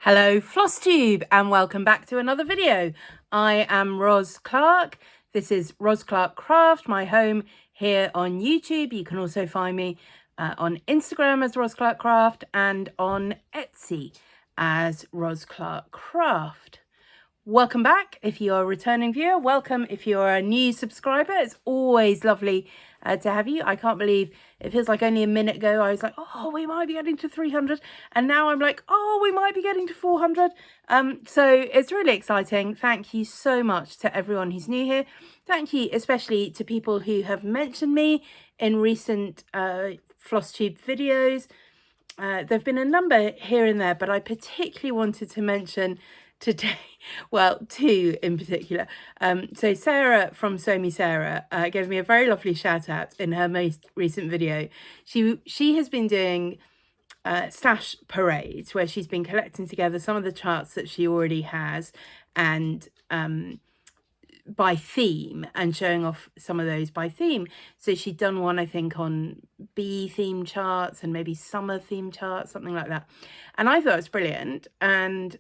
Hello Flosstube and welcome back to another video. I am Ros Clark. This is Ros Clark Craft, my home here on YouTube. You can also find me on Instagram as Ros Clark Craft and on Etsy as Ros Clark Craft. Welcome back if you're a returning viewer. Welcome if you're a new subscriber. It's always lovely to have you. I can't believe it feels like only a minute ago I was like, oh, we might be getting to 300. And now I'm like, oh, we might be getting to 400. So it's really exciting. Thank you so much to everyone who's new here. Thank you especially to people who have mentioned me in recent Flosstube videos. There've been a number here and there, but I particularly wanted to mention today, well, two in particular. So Sarah from Sarah gave me a very lovely shout out in her most recent video. She has been doing stash parades where she's been collecting together some of the charts that she already has and by theme and showing off some of those by theme. So she'd done one, I think, on bee theme charts and maybe summer theme charts, something like that. And I thought it was brilliant. And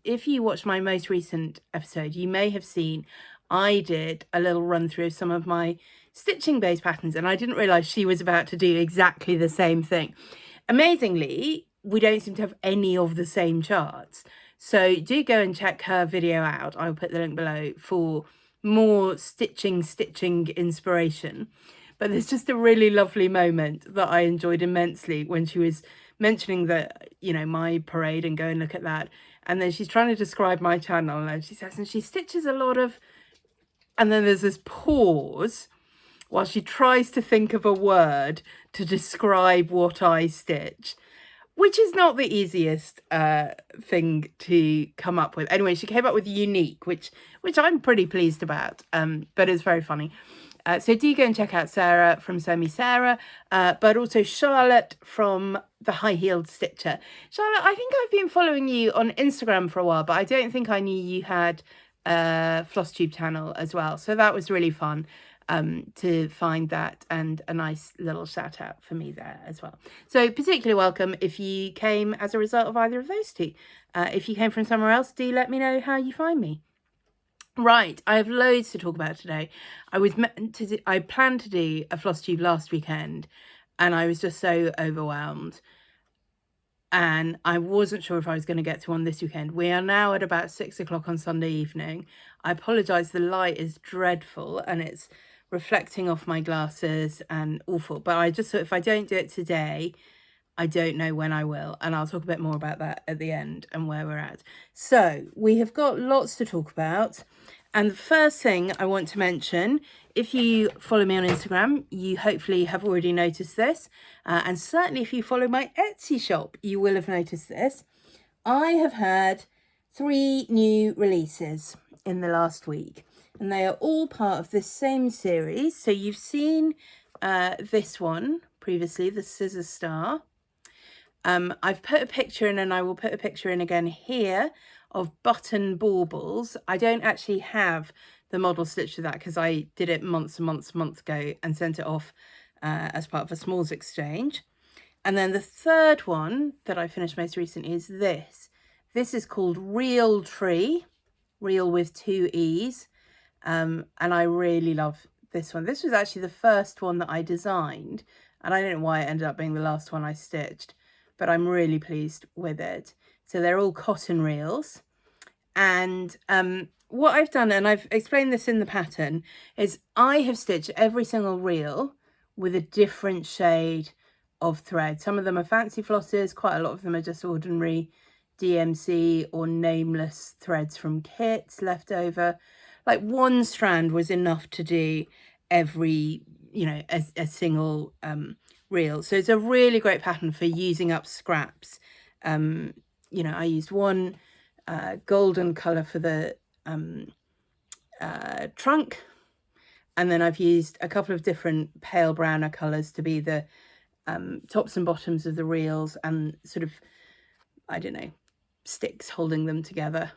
if you watch my most recent episode, you may have seen I did a little run through of some of my stitching based patterns, and I didn't realize she was about to do exactly the same thing. Amazingly, we don't seem to have any of the same charts. So do go and check her video out. I'll put the link below for more stitching inspiration. But there's just a really lovely moment that I enjoyed immensely when she was mentioning that, you know, my parade and go and look at that. And then she's trying to describe my channel and she says, and she stitches a lot of, and then there's this pause while she tries to think of a word to describe what I stitch, which is not the easiest thing to come up with. Anyway, she came up with unique, which I'm pretty pleased about, but it's very funny. So do go and check out Sarah from Sarah, but also Charlotte from The High Heeled Stitcher. Charlotte, I think I've been following you on Instagram for a while, but I don't think I knew you had a Flosstube channel as well. So that was really fun. To find that, and a nice little shout out for me there as well. So particularly welcome if you came as a result of either of those two. If you came from somewhere else, do let me know how you find me. Right, I have loads to talk about today. I planned to do a Flosstube last weekend and I was just so overwhelmed. And I wasn't sure if I was going to get to one this weekend. We are now at about 6 o'clock on Sunday evening. I apologise, the light is dreadful and it's reflecting off my glasses and awful. But I just thought if I don't do it today, I don't know when I will. And I'll talk a bit more about that at the end and where we're at. So we have got lots to talk about. And the first thing I want to mention, if you follow me on Instagram, you hopefully have already noticed this. And certainly if you follow my Etsy shop, you will have noticed this. I have had 3 new releases in the last week. And they are all part of this same series. So you've seen this one previously, the Scissor Star. I've put a picture in, and I will put a picture in again here, of button baubles. I don't actually have the model stitch of that because I did it months ago and sent it off as part of a smalls exchange. And then the third one that I finished most recently is this. This is called Real Tree, real with 2 E's. And I really love this one. This was actually the first one that I designed, and I don't know why it ended up being the last one I stitched, but I'm really pleased with it. So they're all cotton reels. And what I've done, and I've explained this in the pattern, is I have stitched every single reel with a different shade of thread. Some of them are fancy flosses, quite a lot of them are just ordinary DMC or nameless threads from kits left over. Like one strand was enough to do every, you know, a single reel. So it's a really great pattern for using up scraps. You know, I used one golden colour for the trunk, and then I've used a couple of different pale browner colours to be the tops and bottoms of the reels and sort of, I don't know, sticks holding them together.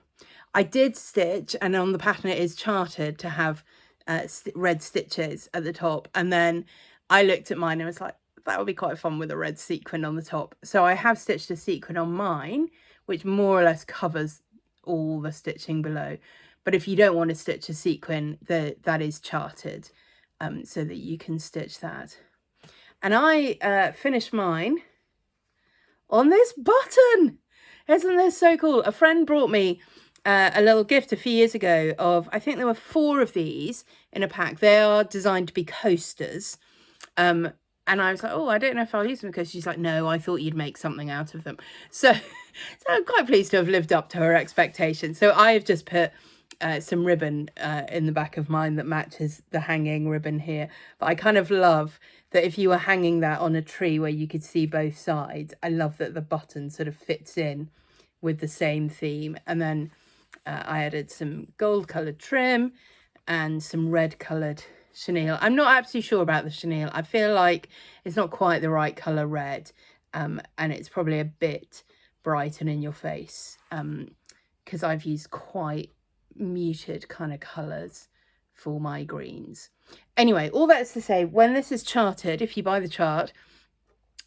I did stitch, and on the pattern it is charted to have red stitches at the top, and then I looked at mine and was like, that would be quite fun with a red sequin on the top. So I have stitched a sequin on mine, which more or less covers all the stitching below. But if you don't want to stitch a sequin, that is charted, so that you can stitch that. And I finished mine on this button. Isn't this so cool? A friend brought me a little gift a few years ago of, I think there were 4 of these in a pack. They are designed to be coasters. And I was like, oh, I don't know if I'll use them, because she's like, no, I thought you'd make something out of them. So I'm quite pleased to have lived up to her expectations. So I have just put some ribbon in the back of mine that matches the hanging ribbon here. But I kind of love that if you were hanging that on a tree where you could see both sides, I love that the button sort of fits in with the same theme. And then I added some gold coloured trim and some red coloured chenille. I'm not absolutely sure about the chenille. I feel like it's not quite the right colour red, and it's probably a bit bright and in your face, because I've used quite muted kind of colours for my greens. Anyway, all that's to say, when this is charted, if you buy the chart,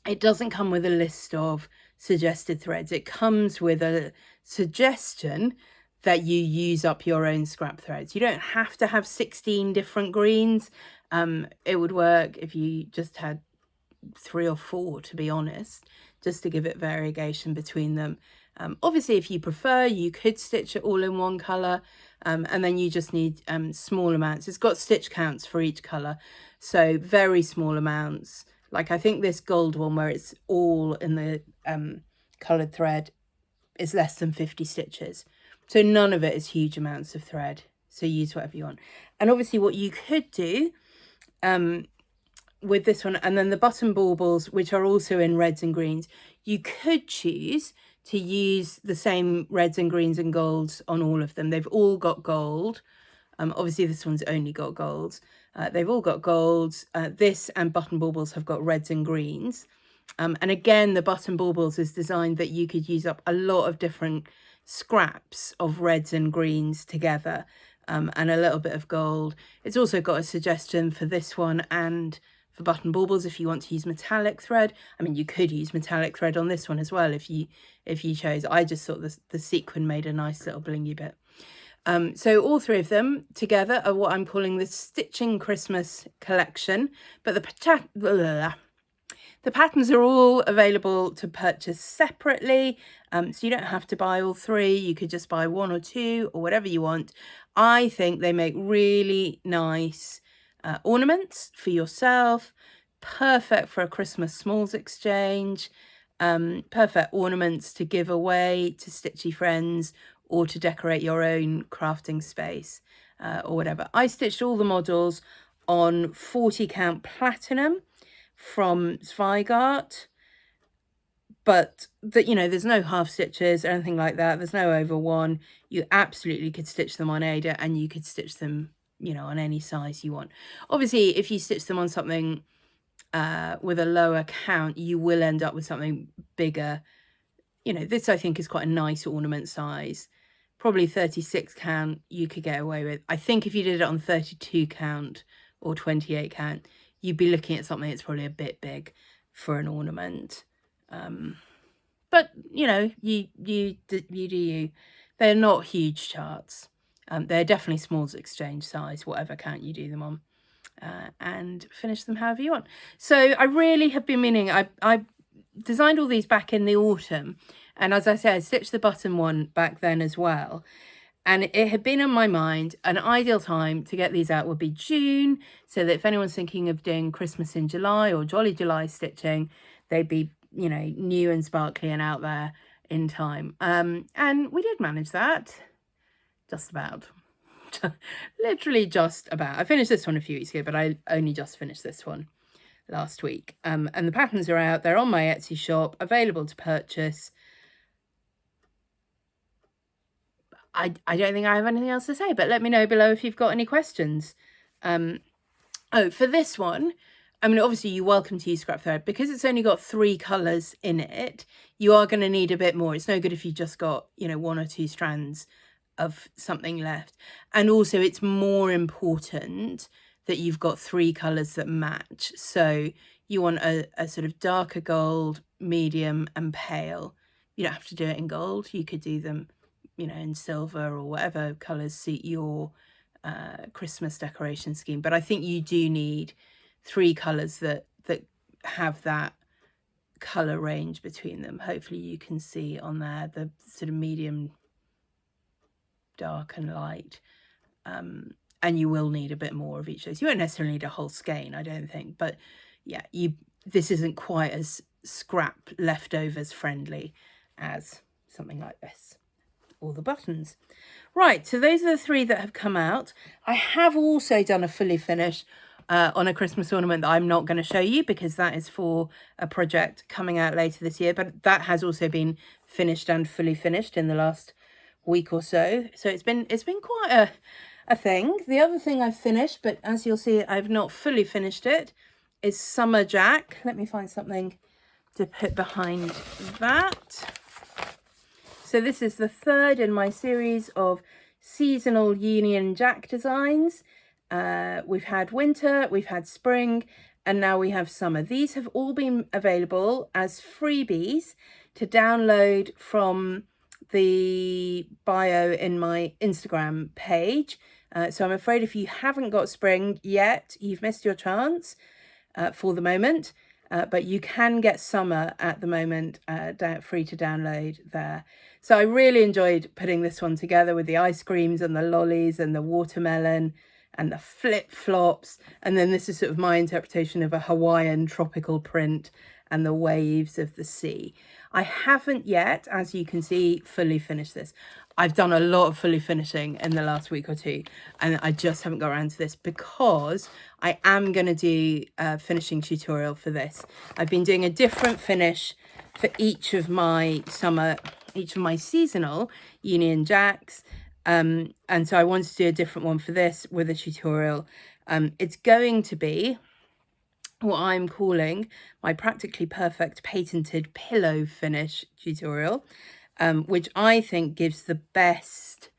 it doesn't come with a list of suggested threads. It comes with a suggestion that you use up your own scrap threads. You don't have to have 16 different greens. It would work if you just had 3 or 4, to be honest, just to give it variegation between them. Obviously, if you prefer, you could stitch it all in one colour, and then you just need small amounts. It's got stitch counts for each colour, so very small amounts. Like I think this gold one, where it's all in the coloured thread, is less than 50 stitches. So none of it is huge amounts of thread. So use whatever you want. And obviously what you could do with this one, and then the button baubles, which are also in reds and greens, you could choose to use the same reds and greens and golds on all of them. They've all got gold. Obviously this one's only got golds. They've all got golds. This and button baubles have got reds and greens. And again, the button baubles is designed that you could use up a lot of different scraps of reds and greens together, and a little bit of gold. It's also got a suggestion for this one and for button baubles if you want to use metallic thread. I mean, you could use metallic thread on this one as well if you chose. I just thought the sequin made a nice little blingy bit. So all 3 of them together are what I'm calling the Stitching Christmas collection, but the patterns are all available to purchase separately, so you don't have to buy all 3. You could just buy 1 or 2 or whatever you want. I think they make really nice ornaments for yourself, perfect for a Christmas smalls exchange, perfect ornaments to give away to stitchy friends or to decorate your own crafting space, or whatever. I stitched all the models on 40 count platinum from Zweigart, but there's no half stitches or anything like that. There's no over 1. You absolutely could stitch them on Ada, and you could stitch them on any size you want. Obviously, if you stitch them on something with a lower count, you will end up with something bigger. This I think is quite a nice ornament size. Probably 36 count you could get away with. I think if you did it on 32 count or 28 count, you'd be looking at something that's probably a bit big for an ornament. But you do you. They're not huge charts. They're definitely smalls exchange size, whatever count you do them on, and finish them however you want. So I really have been meaning, I designed all these back in the autumn, and as I said, I stitched the button one back then as well. And it had been on my mind, an ideal time to get these out would be June, so that if anyone's thinking of doing Christmas in July or Jolly July stitching, they'd be, new and sparkly and out there in time. And we did manage that, just about. Literally just about. I finished this one a few weeks ago, but I only just finished this one last week. And the patterns are out. They're on my Etsy shop, available to purchase. I don't think I have anything else to say, but let me know below if you've got any questions. Oh, for this one, I mean, obviously you're welcome to use scrap thread. Because it's only got 3 colours in it, you are going to need a bit more. It's no good if you just got, 1 or 2 strands of something left. And also it's more important that you've got 3 colours that match. So you want a sort of darker gold, medium and pale you don't have to do it in gold. You could do them, you know, in silver or whatever colours suit your Christmas decoration scheme. But I think you do need 3 colours that have that colour range between them. Hopefully you can see on there the sort of medium, dark and light. And you will need a bit more of each of those. You won't necessarily need a whole skein, I don't think, but yeah, this isn't quite as scrap leftovers friendly as something like this. All the buttons. Right, so those are the 3 that have come out. I have also done a fully finished on a Christmas ornament that I'm not going to show you because that is for a project coming out later this year, but that has also been finished and fully finished in the last week or so. So it's been quite a thing. The other thing I've finished, but as you'll see, I've not fully finished it, is Summer Jack. Let me find something to put behind that. So this is the 3rd in my series of seasonal Union Jack designs. We've had winter, we've had spring, and now we have summer. These have all been available as freebies to download from the bio in my Instagram page. So I'm afraid if you haven't got spring yet, you've missed your chance for the moment. But you can get summer at the moment free to download there. So I really enjoyed putting this one together with the ice creams and the lollies and the watermelon and the flip-flops. And then this is sort of my interpretation of a Hawaiian tropical print and the waves of the sea. I haven't yet, as you can see, fully finished this. I've done a lot of fully finishing in the last week or 2, and I just haven't got around to this because I am going to do a finishing tutorial for this. I've been doing a different finish for each of my seasonal Union Jacks, and so I wanted to do a different one for this with a tutorial. It's going to be what I'm calling my practically perfect patented pillow finish tutorial, which I think gives the best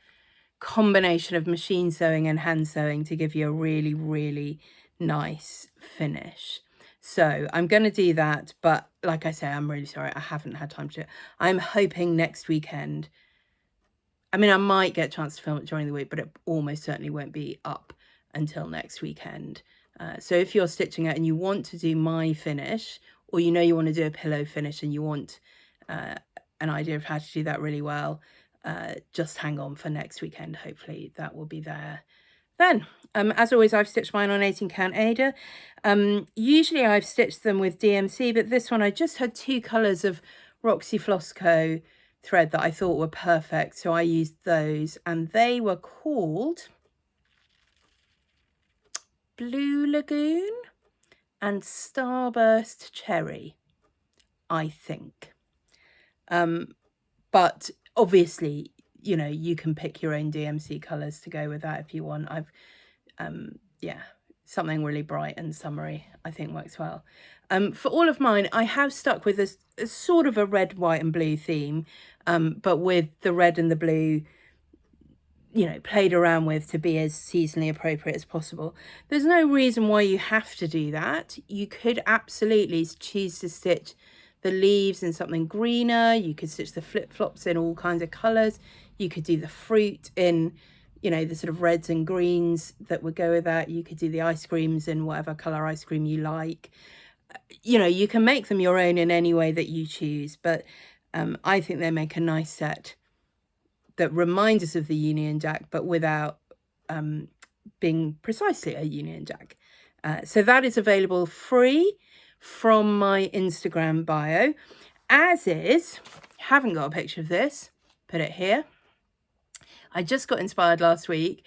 combination of machine sewing and hand sewing to give you a really, really nice finish. So I'm going to do that, but like I say, I'm really sorry, I haven't had time to do it. I'm hoping next weekend. I mean, I might get a chance to film it during the week, but it almost certainly won't be up until next weekend. So if you're stitching it and you want to do my finish, or you know you want to do a pillow finish and you want an idea of how to do that really well, just hang on for next weekend. Hopefully that will be there then. As always, I've stitched mine on 18 count Ada. Usually I've stitched them with DMC, but this one I just had 2 colours of Roxy Flossco thread that I thought were perfect, so I used those, and they were called Blue Lagoon and Starburst Cherry, I think. But obviously, you know, you can pick your own DMC colours to go with that if you want. Yeah, something really bright and summery I think works well. For all of mine, I have stuck with a sort of a red, white and blue theme, but with the red and the blue, you know, played around with to be as seasonally appropriate as possible. There's no reason why you have to do that. You could absolutely choose to stitch the leaves in something greener. You could stitch the flip-flops in all kinds of colours. You could do the fruit in, you know, the sort of reds and greens that would go with that. You could do the ice creams in whatever colour ice cream you like. You know, you can make them your own in any way that you choose, but I think they make a nice set that reminds us of the Union Jack, but without being precisely a Union Jack. So that is available free from my Instagram bio, as is, haven't got a picture of this, put it here. I just got inspired last week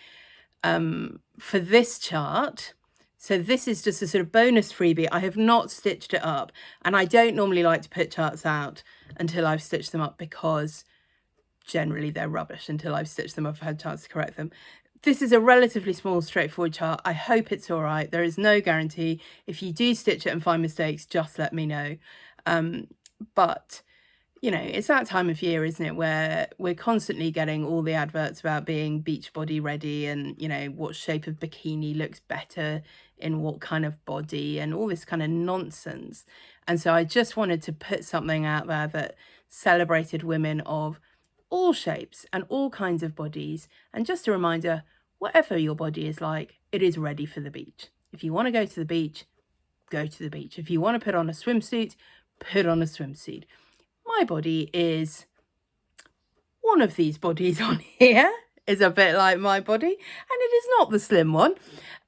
for this chart. So this is just a sort of bonus freebie. I have not stitched it up, and I don't normally like to put charts out until I've stitched them up because generally they're rubbish until I've stitched them up, I've had a chance to correct them. This is a relatively small, straightforward chart. I hope it's all right. There is no guarantee. If you do stitch it and find mistakes, just let me know. But, you know, it's that time of year, isn't it, where we're constantly getting all the adverts about being beach body ready and, you know, what shape of bikini looks better in what kind of body and all this kind of nonsense. And so I just wanted to put something out there celebrated women of all shapes and all kinds of bodies. And just a reminder, whatever your body is like, it is ready for the beach. If you want to go to the beach, go to the beach. If you want to put on a swimsuit, put on a swimsuit. My body is one of these bodies on here is a bit like my body, and it is not the slim one.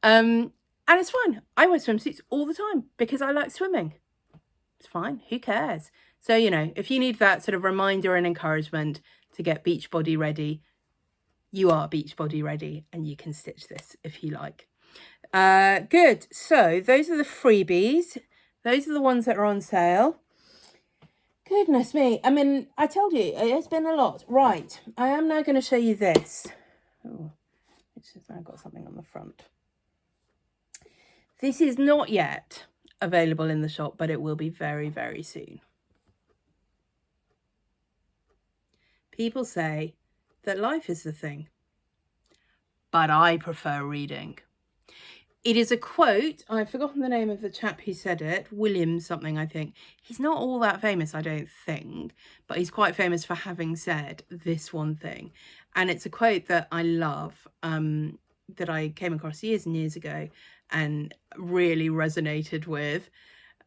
And it's fine. I wear swimsuits all the time because I like swimming. It's fine. Who cares? So, you know, if you need that sort of reminder and encouragement to get beach body ready, you are beach body ready, and you can stitch this if you like. Good. So those are the freebies. Those are the ones that are on sale. Goodness me. I mean, I told you, it's been a lot. Right. I am now going to show you this. Oh, it's just now got something on the front. This is not yet available in the shop, but it will be very, very soon. People say that life is the thing, but I prefer reading. It is a quote. I've forgotten the name of the chap who said it. William something, I think. He's not all that famous, I don't think, but he's quite famous for having said this one thing. And it's a quote that I love, that I came across years and years ago and really resonated with,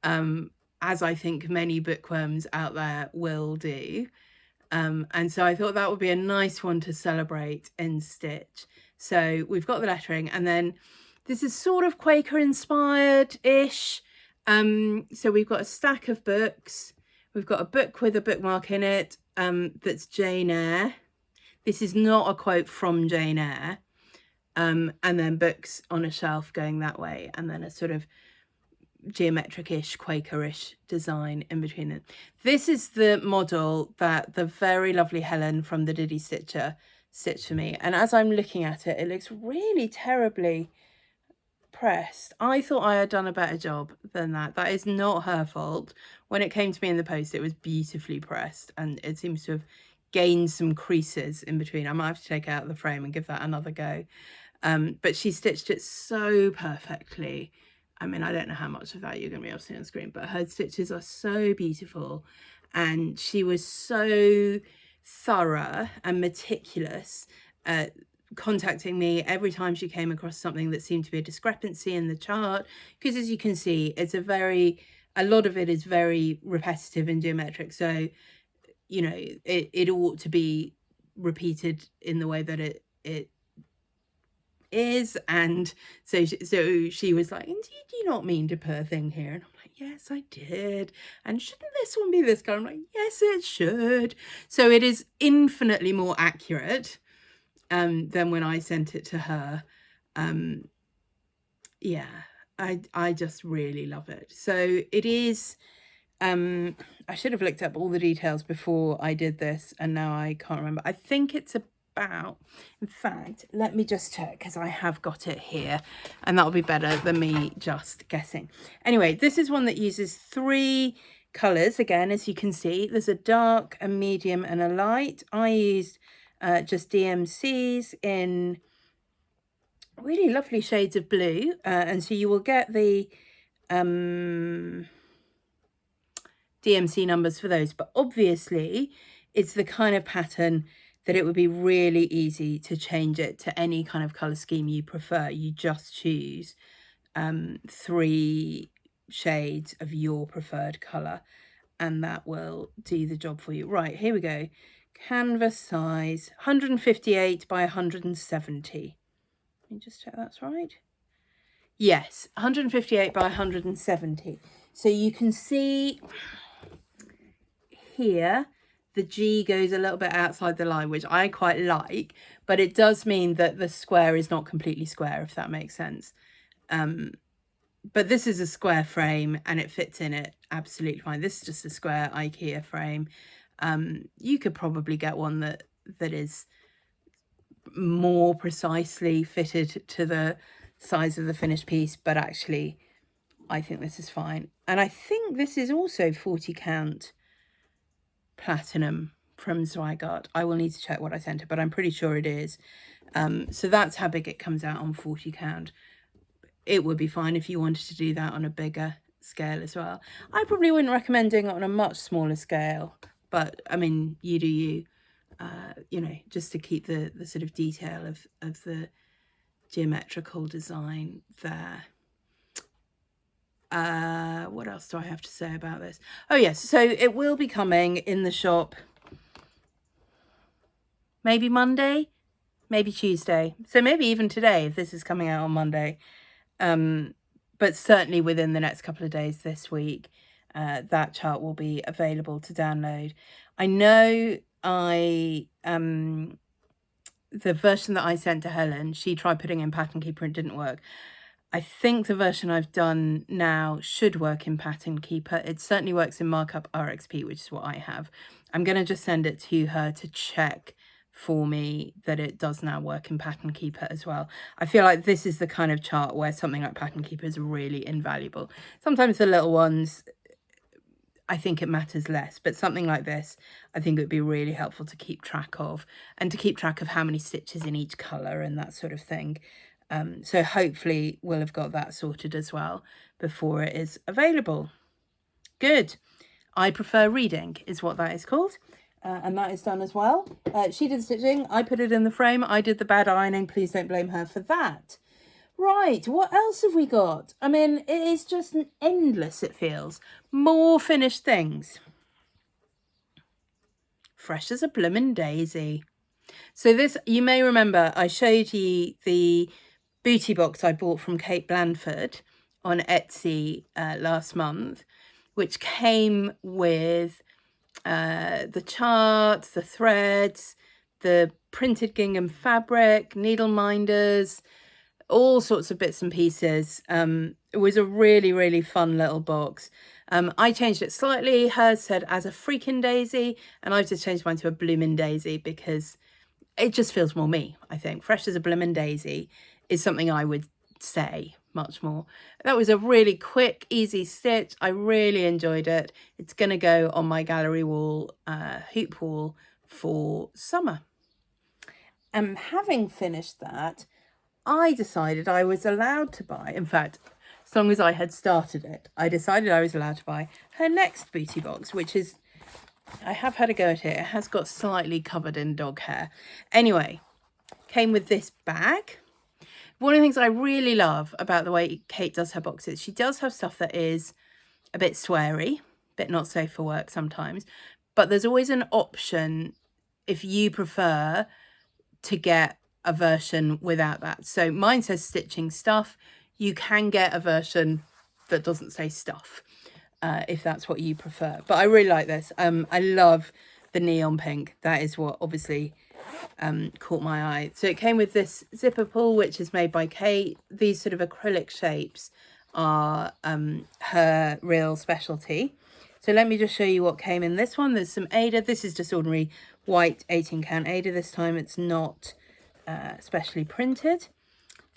as I think many bookworms out there will do. And so I thought that would be a nice one to celebrate in Stitch. So we've got the lettering, and then this is sort of Quaker inspired-ish. So we've got a stack of books. We've got a book with a bookmark in it, that's Jane Eyre. This is not a quote from Jane Eyre. And then books on a shelf going that way, and then a sort of geometric-ish, Quakerish design in between them. This is the model that the very lovely Helen from the Diddy Stitcher stitched for me. And as I'm looking at it, it looks really terribly pressed. I thought I had done a better job than that. That is not her fault. When it came to me in the post, it was beautifully pressed, and it seems to have gained some creases in between. I might have to take it out of the frame and give that another go. But she stitched it so perfectly. I mean, I don't know how much of that you're going to be able to see on screen, but her stitches are so beautiful, and she was so thorough and meticulous at contacting me every time she came across something that seemed to be a discrepancy in the chart, because as you can see, it's a lot of it is very repetitive and geometric, so you know it ought to be repeated in the way that it is. And so she was like, "Indeed, do you not mean to put a thing here?" And I'm like, "Yes, I did. And shouldn't this one be this color?" I'm like, "Yes, it should." So it is infinitely more accurate than when I sent it to her. Yeah, I just really love it. So it is, I should have looked up all the details before I did this, and now I can't remember. I think it's about, in fact, let me just check, because I have got it here, and that'll be better than me just guessing. Anyway, this is one that uses 3 colours. Again, as you can see, there's a dark, a medium, and a light. I used just DMCs in really lovely shades of blue, and so you will get the DMC numbers for those, but obviously it's the kind of pattern that it would be really easy to change it to any kind of colour scheme you prefer. You just choose 3 shades of your preferred colour, and that will do the job for you. Right, here we go. Canvas size 158 by 170. Let me just check that's right. Yes, 158 by 170. So you can see here the G goes a little bit outside the line, which I quite like, but it does mean that the square is not completely square, if that makes sense. But this is a square frame and it fits in it absolutely fine. This is just a square IKEA frame. You could probably get one that is more precisely fitted to the size of the finished piece, but actually I think this is fine. And I think this is also 40 count platinum from Zweigart. I will need to check what I sent her, but I'm pretty sure it is. So that's how big it comes out on 40 count. It would be fine if you wanted to do that on a bigger scale as well. I probably wouldn't recommend doing it on a much smaller scale, but I mean, you do you, you know, just to keep the sort of detail of the geometrical design there. What else do I have to say about this? Oh yes, so it will be coming in the shop maybe Monday, maybe Tuesday, so maybe even today if this is coming out on Monday, but certainly within the next couple of days this week, that chart will be available to download. I know the version that I sent to Helen, she tried putting in Pattern Keeper and it didn't work. I think the version I've done now should work in Pattern Keeper. It certainly works in Markup RXP, which is what I have. I'm going to just send it to her to check for me that it does now work in Pattern Keeper as well. I feel like this is the kind of chart where something like Pattern Keeper is really invaluable. Sometimes the little ones, I think it matters less, but something like this, I think it would be really helpful to keep track of, and to keep track of how many stitches in each colour and that sort of thing. So hopefully we'll have got that sorted as well before it is available. Good. I prefer reading is what that is called. And that is done as well. She did the stitching. I put it in the frame. I did the bad ironing. Please don't blame her for that. Right, what else have we got? I mean, it is just an endless, it feels. More finished things. Fresh as a bloomin' daisy. So this, you may remember, I showed you the booty box I bought from Kate Blandford on Etsy last month, which came with the chart, the threads, the printed gingham fabric, needle minders, all sorts of bits and pieces. It was a really, really fun little box. I changed it slightly. Hers said as a freaking daisy, and I've just changed mine to a bloomin' daisy because it just feels more me, I think. Fresh as a bloomin' daisy is something I would say much more. That was a really quick, easy stitch. I really enjoyed it. It's going to go on my gallery wall, hoop wall for summer. And having finished that, I decided I was allowed to buy, in fact, as long as I had started it, I decided I was allowed to buy her next booty box, which is, I have had a go at it. It has got slightly covered in dog hair. Anyway, came with this bag. One of the things I really love about the way Kate does her boxes, she does have stuff that is a bit sweary, a bit not safe for work sometimes, but there's always an option if you prefer to get a version without that. So mine says stitching stuff. You can get a version that doesn't say stuff if that's what you prefer. But I really like this. I love the neon pink. That is what obviously caught my eye. So it came with this zipper pull, which is made by Kate. These sort of acrylic shapes are her real specialty. So let me just show you what came in this one. There's some Aida. This is just ordinary white 18 count Aida this time. It's not specially printed.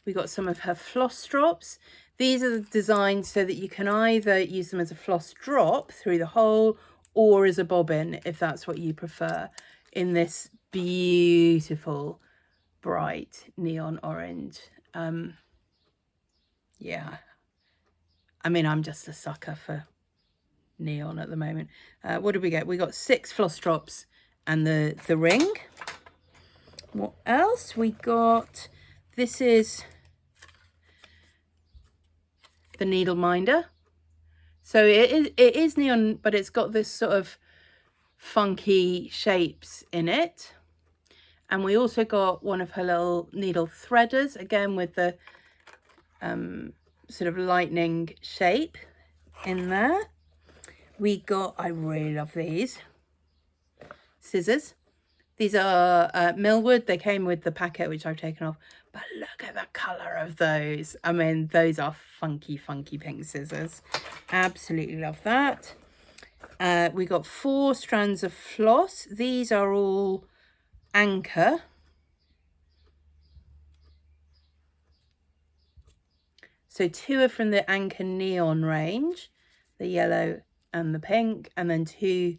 We got some of her floss drops. These are designed so that you can either use them as a floss drop through the hole or as a bobbin if that's what you prefer, in this beautiful bright neon orange. Yeah, I mean, I'm just a sucker for neon at the moment. What did we get? We got 6 floss drops and the ring. What else we got? This is the needle minder. So it is neon, but it's got this sort of funky shapes in it. And we also got one of her little needle threaders, again with the sort of lightning shape in there. We got, I really love these, scissors. These are millwood. They came with the packet, which I've taken off. But look at the colour of those. I mean, those are funky, funky pink scissors. Absolutely love that. We got 4 strands of floss. These are all Anchor. So 2 are from the Anchor Neon range, the yellow and the pink, and then 2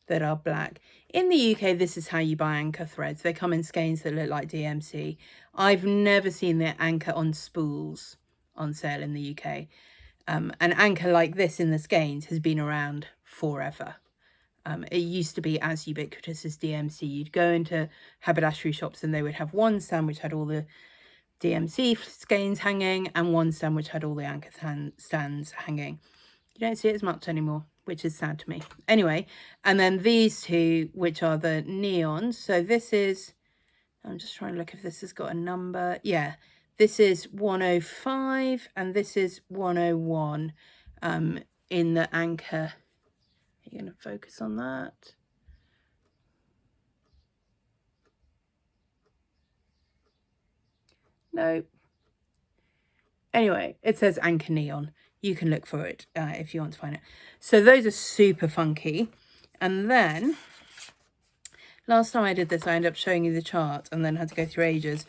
that are black. In the UK, this is how you buy Anchor threads. They come in skeins that look like DMC. I've never seen the Anchor on spools on sale in the UK. An Anchor like this in the skeins has been around forever. It used to be as ubiquitous as DMC. You'd go into haberdashery shops and they would have one stand which had all the DMC skeins hanging and one stand which had all the anchor stands hanging. You don't see it as much anymore, which is sad to me. Anyway, and then these two, which are the neons. So this is, I'm just trying to look if this has got a number. Yeah, this is 105 and this is 101 in the anchor. Are you going to focus on that? No. Anyway, it says anchor neon. You can look for it if you want to find it. So those are super funky. And then last time I did this, I ended up showing you the chart and then had to go through ages.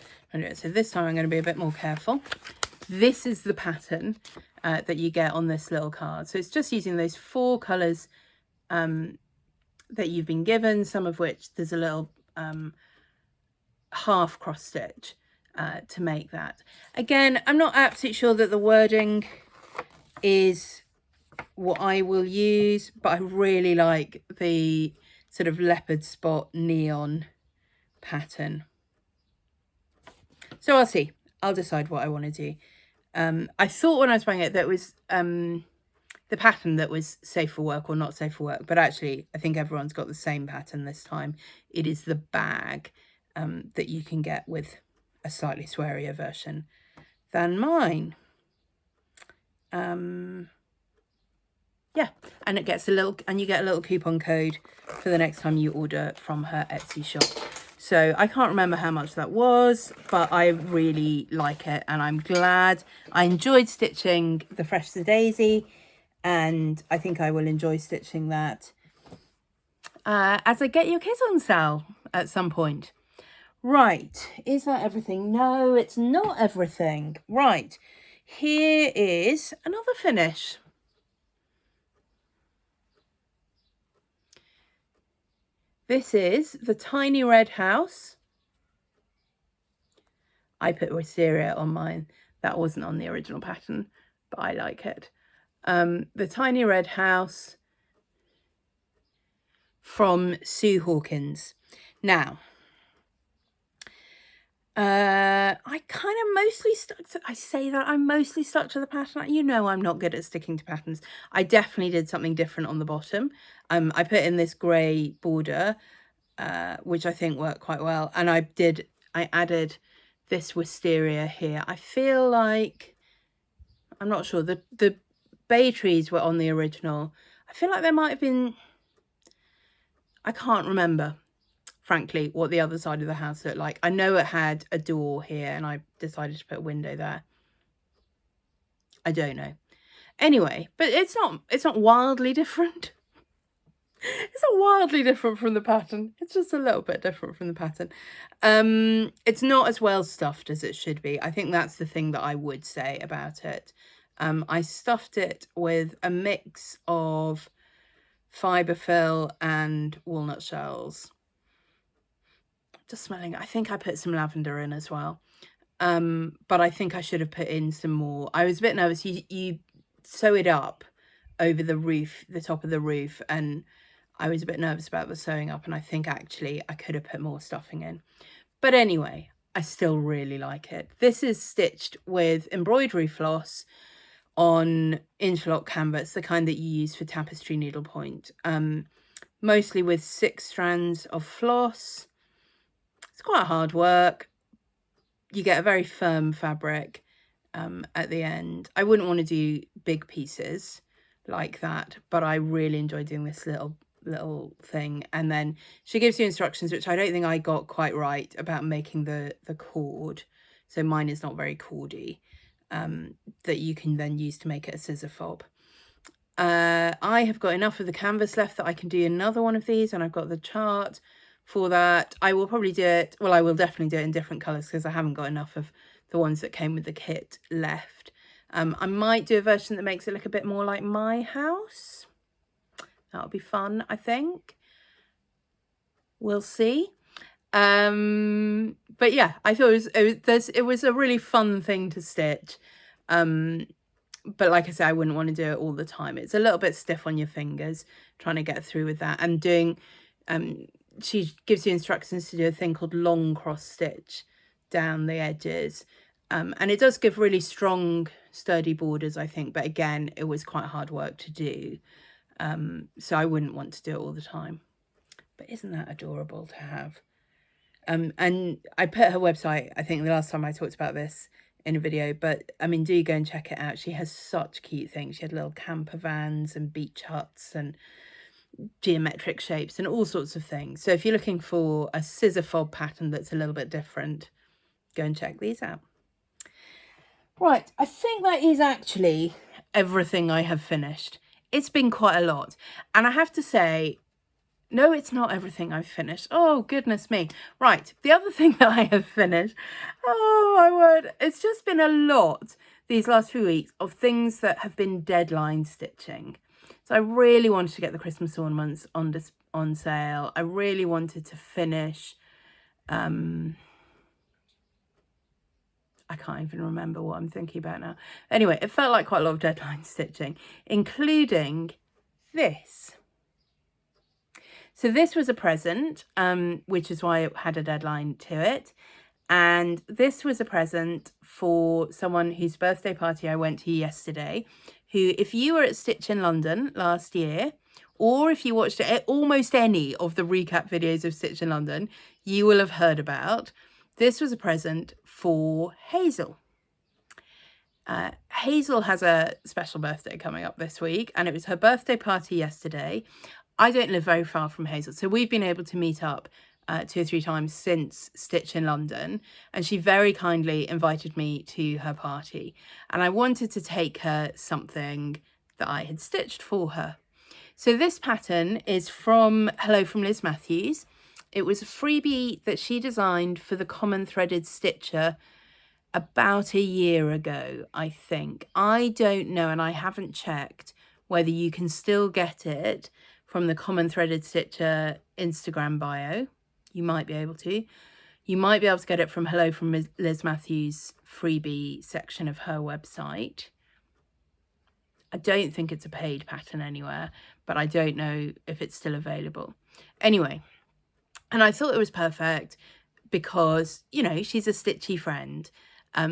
So this time I'm going to be a bit more careful. This is the pattern that you get on this little card. So it's just using those 4 colours that you've been given, some of which there's a little half cross stitch to make that. Again, I'm not absolutely sure that the wording is what I will use, but I really like the sort of leopard spot neon pattern. So I'll see. I'll decide what I want to do. I thought when I was buying it that it was the pattern that was safe for work or not safe for work, but actually I think everyone's got the same pattern this time. It is the bag that you can get with a slightly swearier version than mine. Yeah, and it gets a little, and you get a little coupon code for the next time you order from her Etsy shop. So I can't remember how much that was, but I really like it, and I'm glad. I enjoyed stitching the Fresh as a Daisy, and I think I will enjoy stitching that as I get your kit on sale at some point. Right, is that everything? No, it's not everything. Right, here is another finish. This is the Tiny Red House. I put wisteria on mine. That wasn't on the original pattern, but I like it. The Tiny Red House from Sue Hawkins. Now, I kind of mostly stuck to, I say that I'm mostly stuck to the pattern. You know, I'm not good at sticking to patterns. I definitely did something different on the bottom. I put in this grey border, which I think worked quite well. And I added this wisteria here. I feel like, I'm not sure, the bay trees were on the original. I feel like there might have been, I can't remember, frankly, what the other side of the house looked like. I know it had a door here and I decided to put a window there. I don't know. Anyway, but it's not wildly different. It's not wildly different from the pattern. It's just a little bit different from the pattern. It's not as well stuffed as it should be. I think that's the thing that I would say about it. I stuffed it with a mix of fibre fill and walnut shells. Just smelling, I think I put some lavender in as well. But I think I should have put in some more. I was a bit nervous. You sew it up over the roof, the top of the roof, and I was a bit nervous about the sewing up, and I think actually I could have put more stuffing in. But anyway, I still really like it. This is stitched with embroidery floss on interlock canvas, the kind that you use for tapestry needlepoint, mostly with 6 strands of floss. It's quite hard work. You get a very firm fabric at the end. I wouldn't want to do big pieces like that, but I really enjoy doing this little thing. And then she gives you instructions, which I don't think I got quite right, about making the cord. So mine is not very cordy, that you can then use to make it a scissor fob. I have got enough of the canvas left that I can do another one of these, and I've got the chart for that. I will probably do it, well, I will definitely do it in different colours because I haven't got enough of the ones that came with the kit left. I might do a version that makes it look a bit more like my house. That'll be fun, I think. We'll see. But yeah, I thought it was a really fun thing to stitch. But like I said, I wouldn't want to do it all the time. It's a little bit stiff on your fingers trying to get through with that. And doing, she gives you instructions to do a thing called long cross stitch down the edges. And it does give really strong, sturdy borders, I think. But again, it was quite hard work to do. So I wouldn't want to do it all the time. But isn't that adorable to have? And I put her website, I think the last time I talked about this in a video, but I mean, do go and check it out. She has such cute things. She had little camper vans and beach huts and geometric shapes and all sorts of things. So if you're looking for a scissor fob pattern that's a little bit different, go and check these out. Right, I think that is actually everything I have finished. It's been quite a lot. And I have to say, no, it's not everything I've finished. Oh, goodness me. Right, the other thing that I have finished, oh my word, it's just been a lot these last few weeks of things that have been deadline stitching. So I really wanted to get the Christmas ornaments on sale. I really wanted to finish, I can't even remember what I'm thinking about now. Anyway, it felt like quite a lot of deadline stitching, including this. So this was a present, which is why it had a deadline to it. And this was a present for someone whose birthday party I went to yesterday, who, if you were at Stitch in London last year, or if you watched almost any of the recap videos of Stitch in London, you will have heard about. This was a present for Hazel. Hazel has a special birthday coming up this week, and it was her birthday party yesterday. I don't live very far from Hazel, so we've been able to meet up 2 or 3 times since Stitch in London, and she very kindly invited me to her party, and I wanted to take her something that I had stitched for her. So this pattern is from Hello from Liz Matthews. It was a freebie that she designed for the Common Threaded Stitcher about a year ago, I think. I don't know, and I haven't checked whether you can still get it from the Common Threaded Stitcher Instagram bio. You might be able to. You might be able to get it from Hello from Liz Matthews freebie section of her website. I don't think it's a paid pattern anywhere, but I don't know if it's still available. Anyway, and I thought it was perfect because, you know, she's a stitchy friend.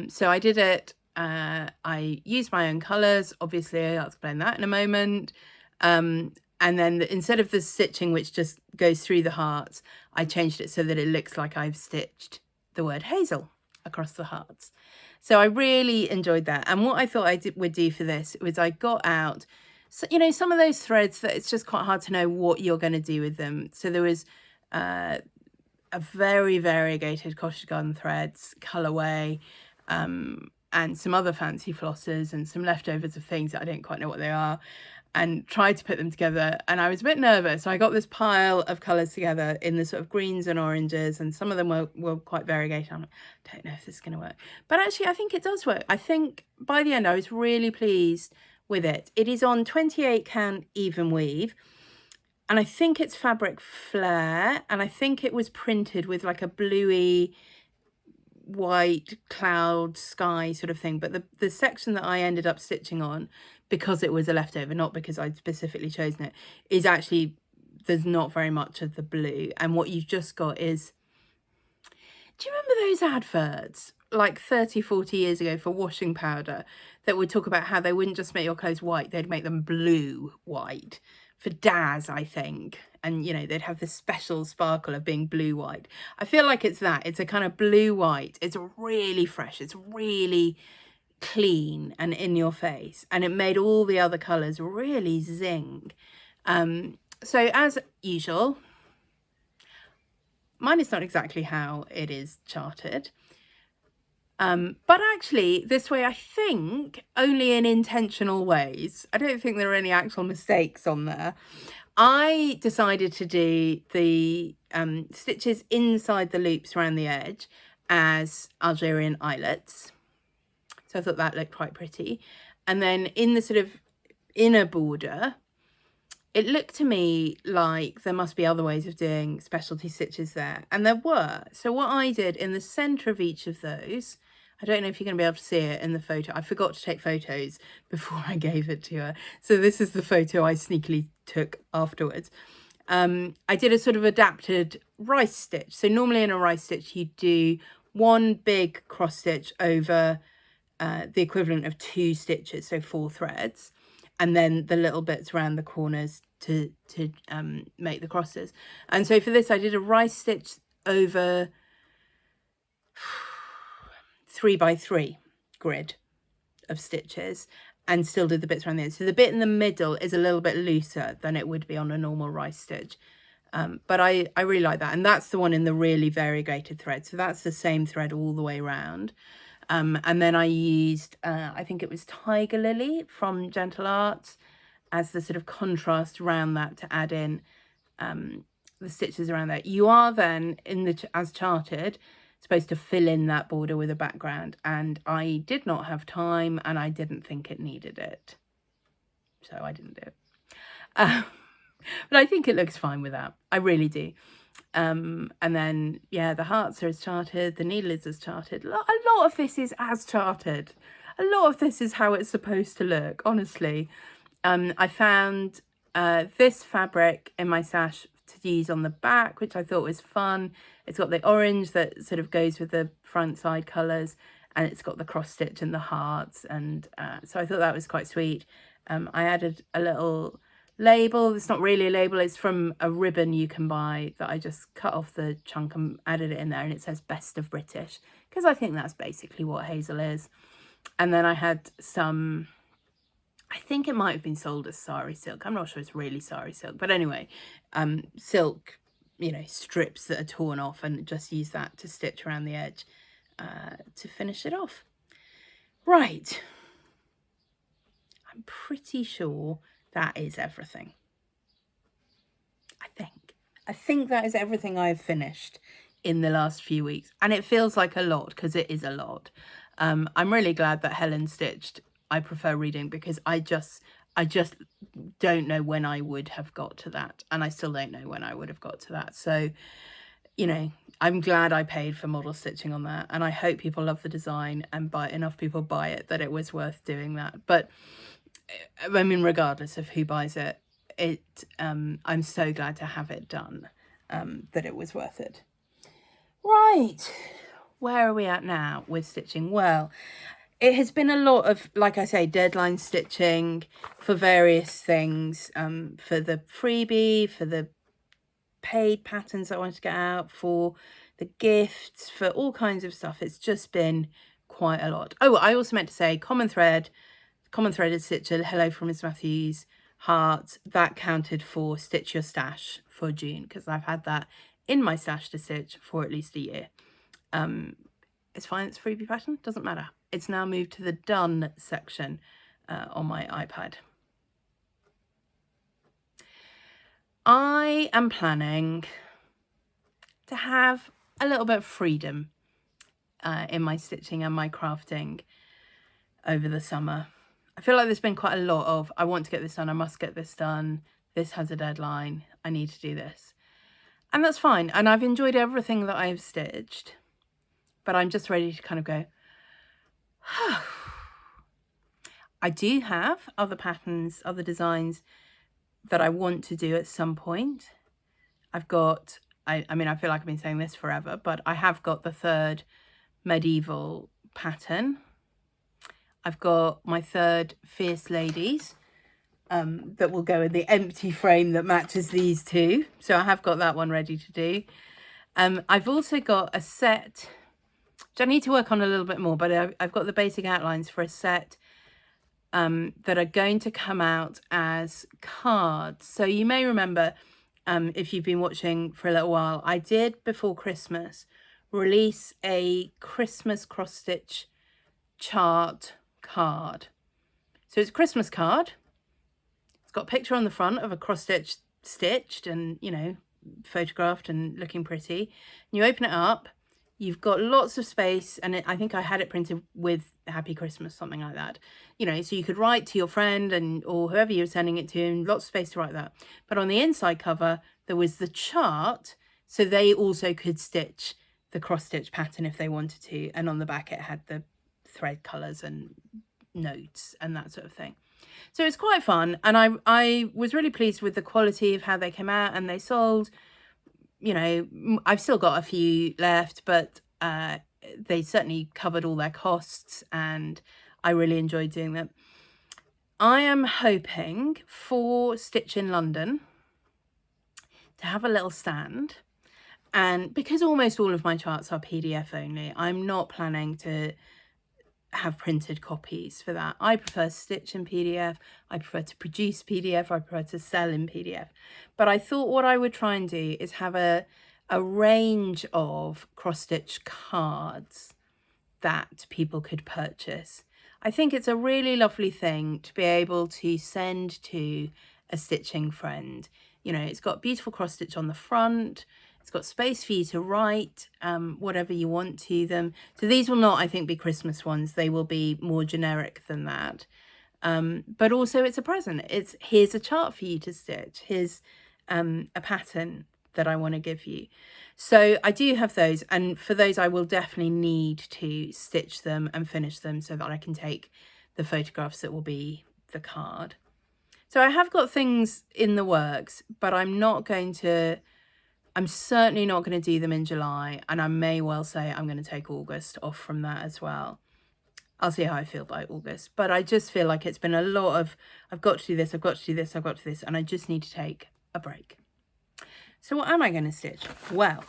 So I did it. I used my own colours. Obviously, I'll explain that in a moment. And then instead of the stitching, which just goes through the hearts, I changed it so that it looks like I've stitched the word Hazel across the hearts. So I really enjoyed that. And what I thought I would do for this was I got out, so, you know, some of those threads that it's just quite hard to know what you're going to do with them. So there was a very variegated Cottage Garden threads colourway, and some other fancy flossers and some leftovers of things that I don't quite know what they are, and tried to put them together, and I was a bit nervous. So I got this pile of colours together in the sort of greens and oranges, and some of them were quite variegated. I don't know if this is going to work, but actually I think it does work. I think by the end I was really pleased with it. It is on 28 count even weave, and I think it's fabric flare, and I think it was printed with like a bluey white cloud sky sort of thing. But the section that I ended up stitching on, because it was a leftover, not because I'd specifically chosen it, is actually, there's not very much of the blue. And what you've just got is, do you remember those adverts like 30, 40 years ago for washing powder that would talk about how they wouldn't just make your clothes white, they'd make them blue white? For Daz, I think. And, you know, they'd have this special sparkle of being blue-white. I feel like it's that. It's a kind of blue-white. It's really fresh. It's really clean and in your face. And it made all the other colours really zing. So as usual, mine is not exactly how it is charted. But actually, this way, I think, only in intentional ways. I don't think there are any actual mistakes on there. I decided to do the stitches inside the loops around the edge as Algerian eyelets. So I thought that looked quite pretty. And then in the sort of inner border, it looked to me like there must be other ways of doing specialty stitches there. And there were. So what I did in the centre of each of those, I don't know if you're going to be able to see it in the photo. I forgot to take photos before I gave it to her. So this is the photo I sneakily took afterwards. I did a sort of adapted rice stitch. So normally in a rice stitch, you do one big cross stitch over the equivalent of 2 stitches, so 4 threads, and then the little bits around the corners to make the crosses. And so for this, I did a rice stitch over 3 by 3 grid of stitches, and still did the bits around the edge. So the bit in the middle is a little bit looser than it would be on a normal rice stitch. But I really like that. And that's the one in the really variegated thread. So that's the same thread all the way around. And then I used, I think it was Tiger Lily from Gentle Arts as the sort of contrast around that to add in the stitches around there. You are then, as charted, supposed to fill in that border with a background, and I did not have time and I didn't think it needed it, so I didn't do it. But I think it looks fine with that. I really do. And then, yeah, the hearts are as charted, the needle is as charted. A lot of this is as charted. A lot of this is how it's supposed to look, honestly. I found this fabric in my stash to use on the back, which I thought was fun. It's got the orange that sort of goes with the front side colours, and it's got the cross stitch and the hearts, and so I thought that was quite sweet. I added a little label. It's not really a label, it's from a ribbon you can buy that I just cut off the chunk and added it in there, and it says Best of British, because I think that's basically what Hazel is. And then I had some, I think it might have been sold as sari silk. I'm not sure it's really sari silk, but anyway, silk, you know, strips that are torn off, and just use that to stitch around the edge to finish it off. Right. I'm pretty sure that is everything. I think that is everything I've finished in the last few weeks, and it feels like a lot because it is a lot. I'm really glad that Helen stitched I Prefer Reading, because I just don't know when I would have got to that, and I still don't know when I would have got to that. So, you know, I'm glad I paid for model stitching on that, and I hope people love the design and enough people buy it that it was worth doing that. But I mean, regardless of who buys it, I'm so glad to have it done, that it was worth it. Right, where are we at now with stitching? Well, it has been a lot of, like I say, deadline stitching for various things, for the freebie, for the paid patterns I wanted to get out, for the gifts, for all kinds of stuff. It's just been quite a lot. Oh, I also meant to say common threaded stitcher, hello from Miss Matthews, heart, that counted for Stitch Your Stash for June, because I've had that in my stash to stitch for at least a year. It's fine, it's a freebie pattern, doesn't matter. It's now moved to the done section on my iPad. I am planning to have a little bit of freedom in my stitching and my crafting over the summer. I feel like there's been quite a lot of, I want to get this done, I must get this done, this has a deadline, I need to do this. And that's fine, and I've enjoyed everything that I've stitched, but I'm just ready to kind of go, I do have other patterns, other designs that I want to do at some point. I've got, I mean, I feel like I've been saying this forever, but I have got the third medieval pattern. I've got my third Fierce Ladies that will go in the empty frame that matches these two. So I have got that one ready to do. I've also got a set, which I need to work on a little bit more, but I've got the basic outlines for a set that are going to come out as cards. So you may remember, if you've been watching for a little while, I did before Christmas release a Christmas cross stitch chart card. So it's a Christmas card. It's got a picture on the front of a cross stitch stitched and, you know, photographed and looking pretty. And you open it up, you've got lots of space, and I think I had it printed with Happy Christmas, something like that. You know, so you could write to your friend or whoever you were sending it to, and lots of space to write that. But on the inside cover, there was the chart, so they also could stitch the cross stitch pattern if they wanted to, and on the back it had the thread colours and notes and that sort of thing. So it's quite fun, and I was really pleased with the quality of how they came out, and they sold, you know, I've still got a few left, but they certainly covered all their costs, and I really enjoyed doing them. I am hoping for Stitch in London to have a little stand, and because almost all of my charts are PDF only, I'm not planning to have printed copies for that. I prefer Stitch in PDF, I prefer to produce PDF, I prefer to sell in PDF. But I thought what I would try and do is have a range of cross-stitch cards that people could purchase. I think it's a really lovely thing to be able to send to a stitching friend. You know, it's got beautiful cross stitch on the front, it's got space for you to write whatever you want to them. So these will not, I think, be Christmas ones. They will be more generic than that. But also it's a present. It's, here's a chart for you to stitch. Here's a pattern that I want to give you. So I do have those, and for those I will definitely need to stitch them and finish them so that I can take the photographs that will be the card. So I have got things in the works, but I'm certainly not going to do them in July, and I may well say I'm going to take August off from that as well. I'll see how I feel by August, but I just feel like it's been a lot of, I've got to do this, I've got to do this, I've got to do this, and I just need to take a break. So what am I going to stitch? Well,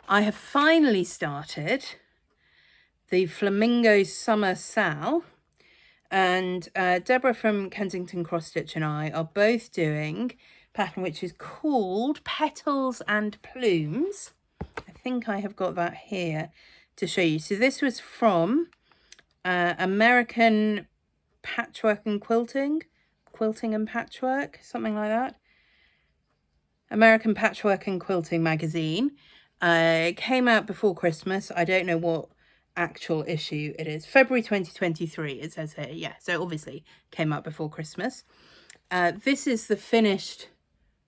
I have finally started the Flamingo Summer Sal, and Deborah from Kensington Cross Stitch and I are both doing a pattern which is called Petals and Plumes. I think I have got that here to show you. So this was from American Patchwork and Quilting and Patchwork, something like that. American Patchwork and Quilting magazine. It came out before Christmas. I don't know what actual issue it is. February 2023, it says here. Yeah, so obviously came out before Christmas. This is the finished...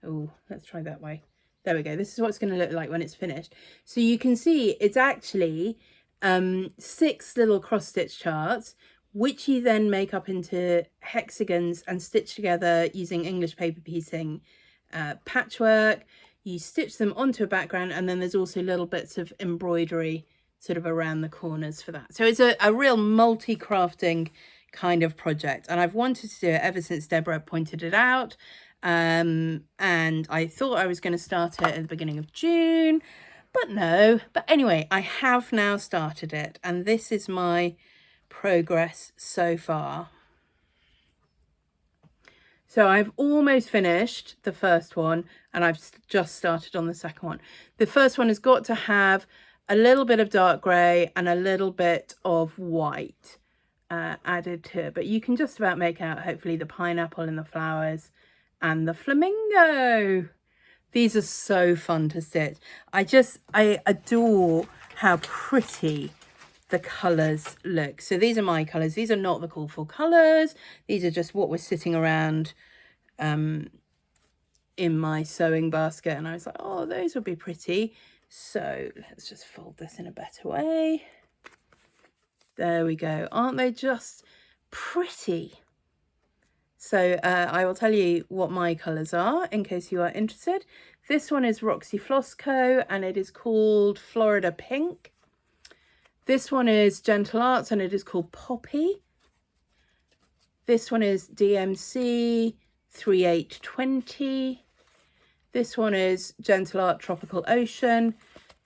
Oh, let's try that way. There we go. This is what it's going to look like when it's finished. So you can see it's actually 6 little cross-stitch charts, which you then make up into hexagons and stitch together using English paper piecing patchwork. You stitch them onto a background, and then there's also little bits of embroidery sort of around the corners for that. So it's a real multi-crafting kind of project, and I've wanted to do it ever since Deborah pointed it out, and I thought I was going to start it at the beginning of June, but no. But anyway, I have now started it, and this is my progress so far. So I've almost finished the first one, and I've just started on the second one. The first one has got to have a little bit of dark grey and a little bit of white added to it. But you can just about make out, hopefully, the pineapple and the flowers and the flamingo. These are so fun to stitch. I adore how pretty the colours look. So these are my colours. These are not the call for colours. These are just what was sitting around in my sewing basket, and I was like, oh, those would be pretty. So let's just fold this in a better way. There we go. Aren't they just pretty? So I will tell you what my colours are in case you are interested. This one is Roxy Floss Co, and it is called Florida Pink. This one is Gentle Arts, and it is called Poppy. This one is DMC 3820. This one is Gentle Art Tropical Ocean.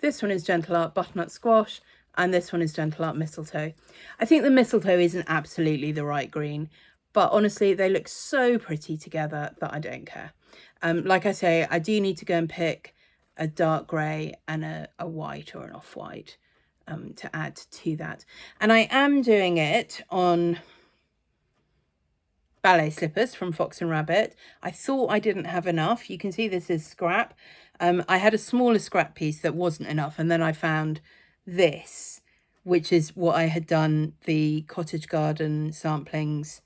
This one is Gentle Art Butternut Squash. And this one is Gentle Art Mistletoe. I think the mistletoe isn't absolutely the right green, but honestly, they look so pretty together that I don't care. Like I say, I do need to go and pick a dark grey and a white or an off-white to add to that. And I am doing it on ballet slippers from Fox and Rabbit. I thought I didn't have enough. You can see this is scrap. I had a smaller scrap piece that wasn't enough, and then I found this, which is what I had done the Cottage Garden samplings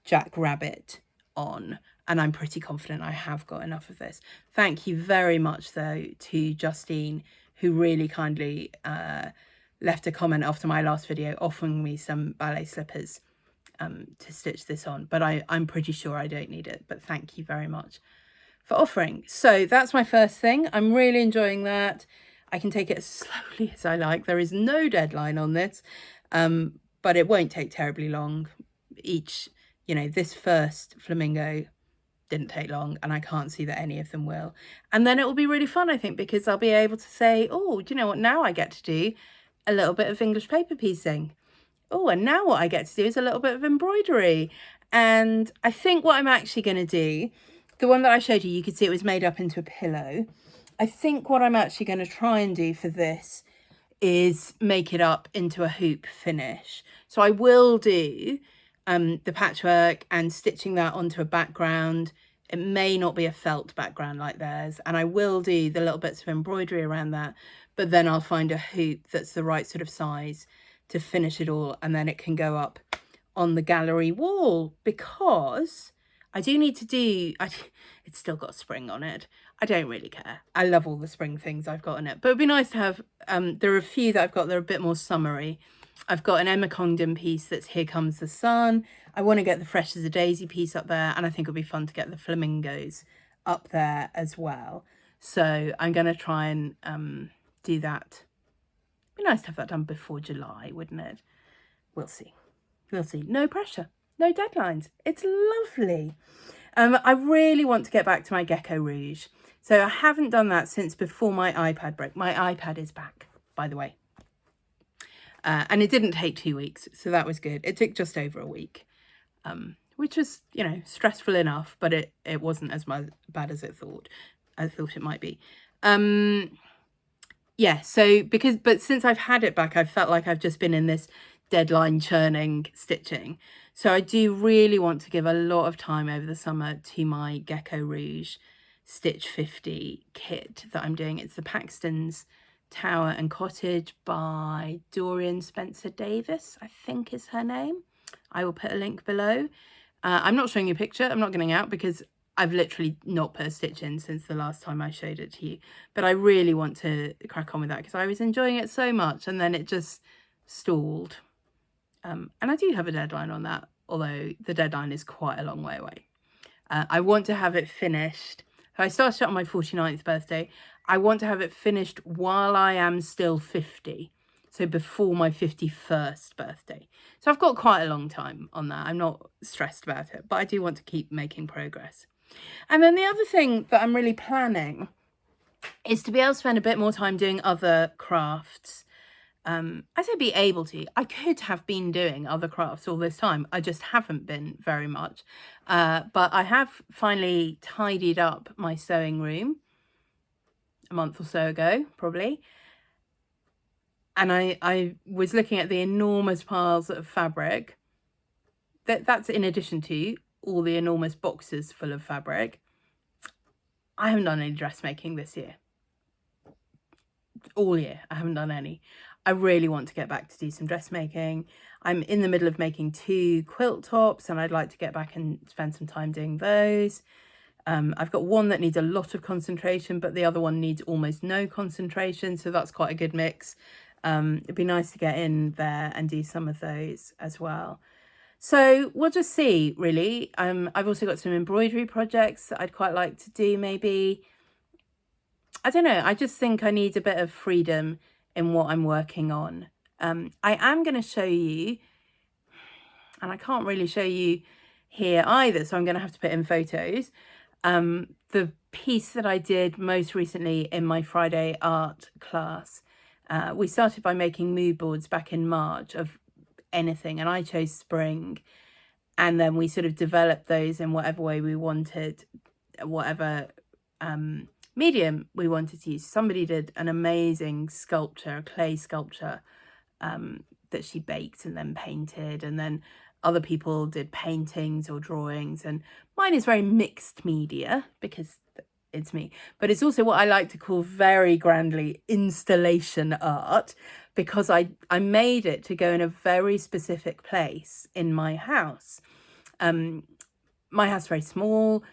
Jack Rabbit on, and I'm pretty confident I have got enough of this. Thank you very much though to Justine, who really kindly left a comment after my last video offering me some ballet slippers to stitch this on, but I'm pretty sure I don't need it, but thank you very much for offering. So that's my first thing. I'm really enjoying that. I can take it as slowly as I like. There is no deadline on this, but it won't take terribly long. This first flamingo didn't take long, and I can't see that any of them will. And then it will be really fun, I think, because I'll be able to say, oh, do you know what, now I get to do a little bit of English paper piecing. Oh, and now what I get to do is a little bit of embroidery. And I think what I'm actually going to do, the one that I showed you, you could see it was made up into a pillow. I think what I'm actually going to try and do for this is make it up into a hoop finish. So I will do the patchwork and stitching that onto a background. It may not be a felt background like theirs, and I will do the little bits of embroidery around that, but then I'll find a hoop that's the right sort of size to finish it all, and then it can go up on the gallery wall, because I do need to do, it's still got spring on it. I don't really care. I love all the spring things I've got in it, but it'd be nice to have, there are a few that I've got that are a bit more summery. I've got an Emma Congdon piece that's Here Comes the Sun. I want to get the Fresh as a Daisy piece up there, and I think it'll be fun to get the flamingos up there as well. So I'm going to try and do that. It'd be nice to have that done before July, wouldn't it? We'll see. We'll see. No pressure. No deadlines. It's lovely. I really want to get back to my Gecko Rouge. So I haven't done that since before my iPad break. My iPad is back, by the way. And it didn't take 2 weeks, so that was good. It took just over a week, which was, stressful enough, but it wasn't as bad as I thought it might be. Yeah, so but since I've had it back, I've felt like I've just been in this deadline churning stitching. So I do really want to give a lot of time over the summer to my Gecko Rouge Stitch 50 kit that I'm doing. It's the Paxton's Tower and Cottage by Dorian Spencer Davis, I think is her name. I will put a link below. I'm not showing you a picture. I'm not getting out because I've literally not put a stitch in since the last time I showed it to you. But I really want to crack on with that because I was enjoying it so much, and then it just stalled. And I do have a deadline on that, although the deadline is quite a long way away. I want to have it finished. So I started it on my 49th birthday. I want to have it finished while I am still 50. So before my 51st birthday. So I've got quite a long time on that. I'm not stressed about it, but I do want to keep making progress. And then the other thing that I'm really planning is to be able to spend a bit more time doing other crafts. I say be able to. I could have been doing other crafts all this time. I just haven't been very much. But I have finally tidied up my sewing room a month or so ago, probably. And I was looking at the enormous piles of fabric. That's in addition to all the enormous boxes full of fabric. I haven't done any dressmaking this year. All year, I haven't done any. I really want to get back to do some dressmaking. I'm in the middle of making 2 quilt tops, and I'd like to get back and spend some time doing those. I've got one that needs a lot of concentration, but the other one needs almost no concentration, so that's quite a good mix. It'd be nice to get in there and do some of those as well. So we'll just see, really. I've also got some embroidery projects that I'd quite like to do, maybe. I don't know. I just think I need a bit of freedom in what I'm working on. I am going to show you, and I can't really show you here either, so I'm going to have to put in photos. The piece that I did most recently in my Friday art class. We started by making mood boards back in March of anything, and I chose spring, and then we sort of developed those in whatever way we wanted, whatever medium we wanted to use. Somebody did an amazing sculpture, a clay sculpture that she baked and then painted, and then other people did paintings or drawings, and mine is very mixed media because it's me, but it's also what I like to call very grandly installation art, because I made it to go in a very specific place in my house. My house is very small.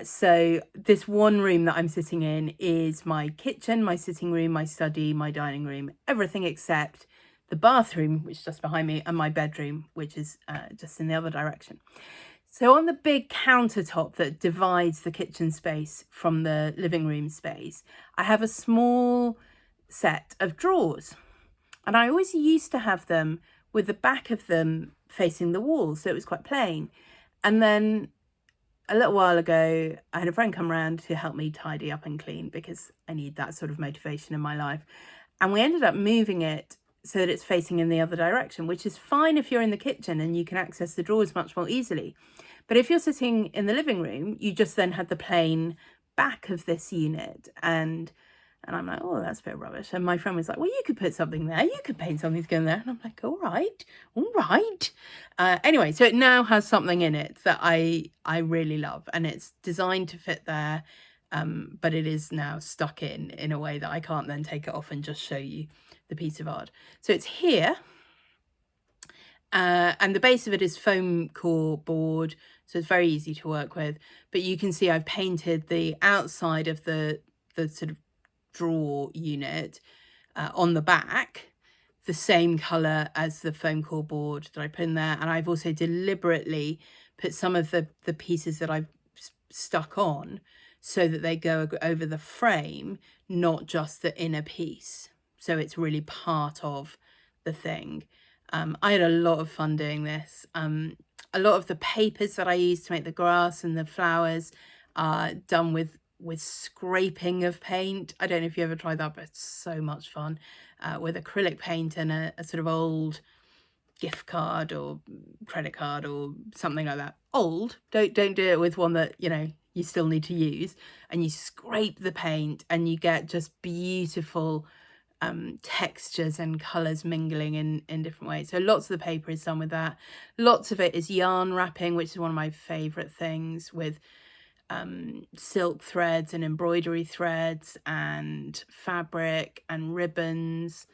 So this one room that I'm sitting in is my kitchen, my sitting room, my study, my dining room, everything except the bathroom, which is just behind me, and my bedroom, which is just in the other direction. So on the big countertop that divides the kitchen space from the living room space, I have a small set of drawers. And I always used to have them with the back of them facing the wall, so it was quite plain. And then a little while ago, I had a friend come around to help me tidy up and clean because I need that sort of motivation in my life. And we ended up moving it so that it's facing in the other direction, which is fine if you're in the kitchen and you can access the drawers much more easily. But if you're sitting in the living room, you just then had the plain back of this unit. And I'm like, oh, that's a bit rubbish. And my friend was like, well, you could put something there. You could paint something to go in there. And I'm like, all right. Anyway, so it now has something in it that I really love. And it's designed to fit there. But it is now stuck in a way that I can't then take it off and just show you the piece of art. So it's here. And the base of it is foam core board. So it's very easy to work with. But you can see I've painted the outside of the sort of drawer unit on the back the same color as the foam core board that I put in there. And I've also deliberately put some of the pieces that I've stuck on so that they go over the frame, not just the inner piece. So it's really part of the thing. I had a lot of fun doing this. A lot of the papers that I used to make the grass and the flowers are done with scraping of paint. I don't know if you ever tried that, but it's so much fun with acrylic paint and a sort of old gift card or credit card or something like that. Old, don't do it with one that, you know, you still need to use, and you scrape the paint and you get just beautiful textures and colors mingling in different ways. So lots of the paper is done with that. Lots of it is yarn wrapping, which is one of my favorite things, with silk threads and embroidery threads and fabric and ribbons,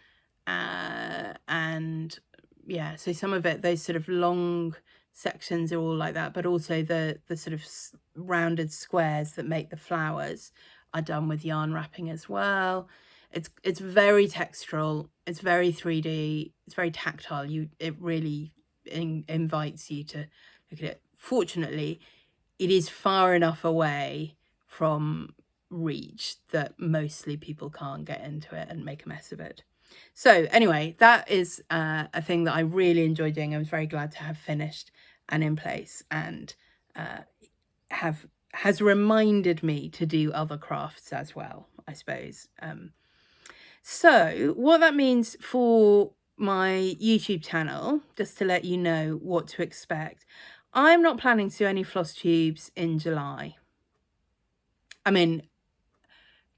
and yeah, so some of it, those sort of long sections are all like that, but also the sort of rounded squares that make the flowers are done with yarn wrapping as well. It's very textural, it's very 3D, it's very tactile. It really invites you to look at it. Fortunately, it is far enough away from reach that mostly people can't get into it and make a mess of it. So anyway, that is a thing that I really enjoy doing. I was very glad to have finished and in place, and has reminded me to do other crafts as well, I suppose. So what that means for my YouTube channel, just to let you know what to expect, I'm not planning to do any floss tubes in July. I mean,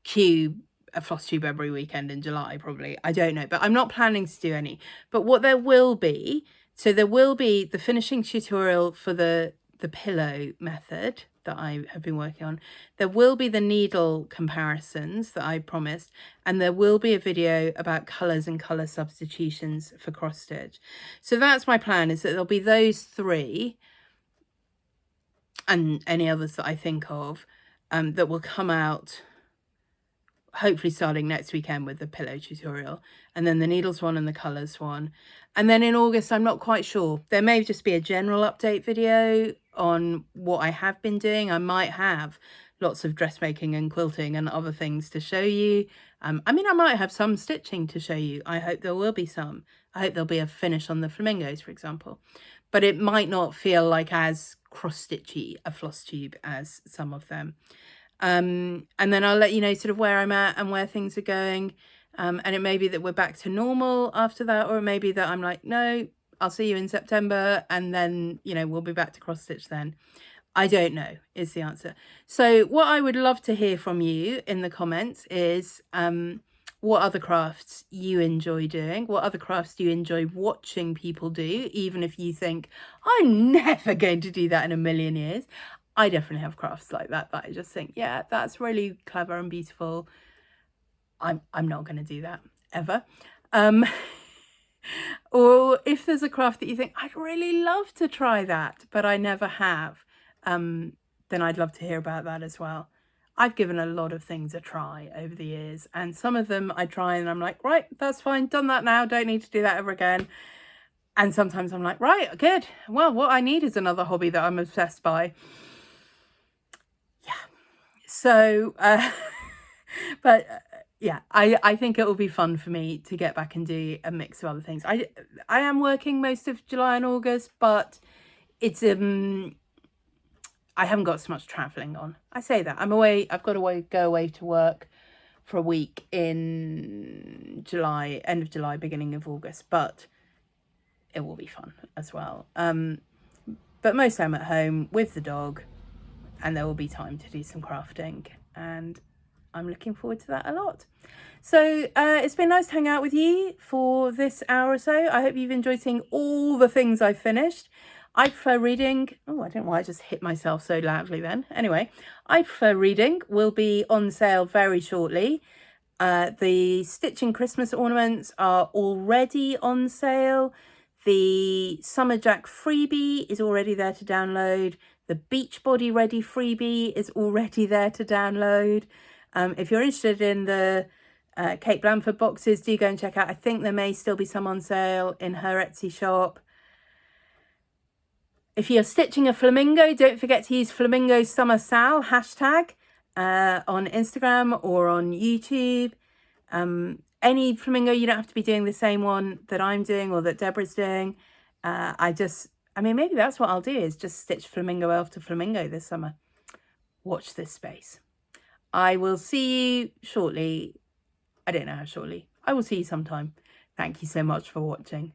cue a floss tube every weekend in July, probably. I don't know, but I'm not planning to do any. But what there will be, so there will be the finishing tutorial for the pillow method that I have been working on. There will be the needle comparisons that I promised, and there will be a video about colours and colour substitutions for cross stitch. So that's my plan, is that there'll be those three and any others that I think of that will come out hopefully starting next weekend with the pillow tutorial, and then the needles one and the colours one. And then in August, I'm not quite sure. There may just be a general update video on what I have been doing. I might have lots of dressmaking and quilting and other things to show you. I mean, I might have some stitching to show you. I hope there will be some. I hope there'll be a finish on the flamingos, for example. But it might not feel like as cross-stitchy a floss tube as some of them. And then I'll let you know sort of where I'm at and where things are going. And it may be that we're back to normal after that, or it may be that I'm like, no, I'll see you in September, and then, you know, we'll be back to cross stitch then. I don't know is the answer. So what I would love to hear from you in the comments is what other crafts you enjoy doing, what other crafts do you enjoy watching people do, even if you think, I'm never going to do that in a million years. I definitely have crafts like that I just think, yeah, that's really clever and beautiful. I'm not going to do that ever. Or if there's a craft that you think, I'd really love to try that, but I never have, then I'd love to hear about that as well. I've given a lot of things a try over the years, and some of them I try and I'm like, right, that's fine, done that now, don't need to do that ever again. And sometimes I'm like, right, good, well, what I need is another hobby that I'm obsessed by. Yeah, so but yeah, I think it will be fun for me to get back and do a mix of other things. I am working most of July and August, but it's I haven't got so much traveling on. I say that I'm away. I've got to go away to work for a week in July, end of July, beginning of August, but it will be fun as well. But mostly I'm at home with the dog, and there will be time to do some crafting, and I'm looking forward to that a lot. So it's been nice to hang out with you for this hour or so. I hope you've enjoyed seeing all the things I've finished. I prefer reading. Oh, I don't know why I just hit myself so loudly then. Anyway, I prefer reading will be on sale very shortly. The Stitching Christmas ornaments are already on sale. The Summerjack freebie is already there to download. The Beachbody Ready freebie is already there to download. If you're interested in the Kate Blanford boxes, do go and check out. I think there may still be some on sale in her Etsy shop. If you're stitching a flamingo, don't forget to use Flamingo Summer Sal hashtag on Instagram or on YouTube. Any flamingo, you don't have to be doing the same one that I'm doing or that Deborah's doing. I mean, maybe that's what I'll do, is just stitch flamingo after flamingo this summer. Watch this space. I will see you shortly. I don't know how shortly. I will see you sometime. Thank you so much for watching.